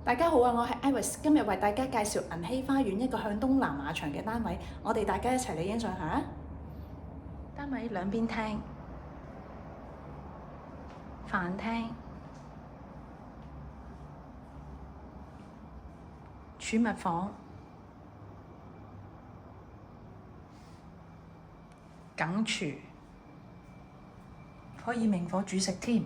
大家好啊，我係 Iris，今日為大家介紹銀禧花園一個向東南馬場嘅單位，我哋大家一齊嚟欣賞下。單位兩邊廳、飯廳、儲物房、梗廚，可以明火煮食添。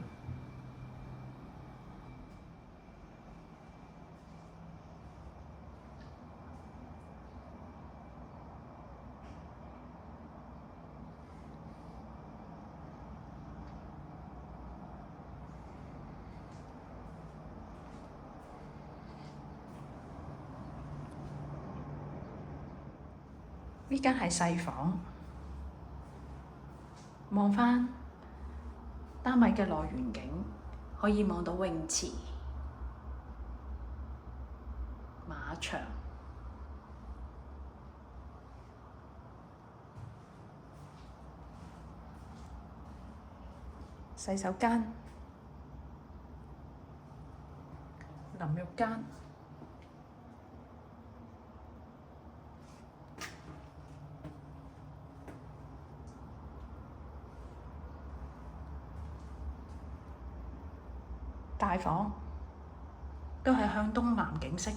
呢間係細房，望返單位嘅內園景，可以望到泳池、馬場、洗手間、淋浴間、大房，都係向東南景色。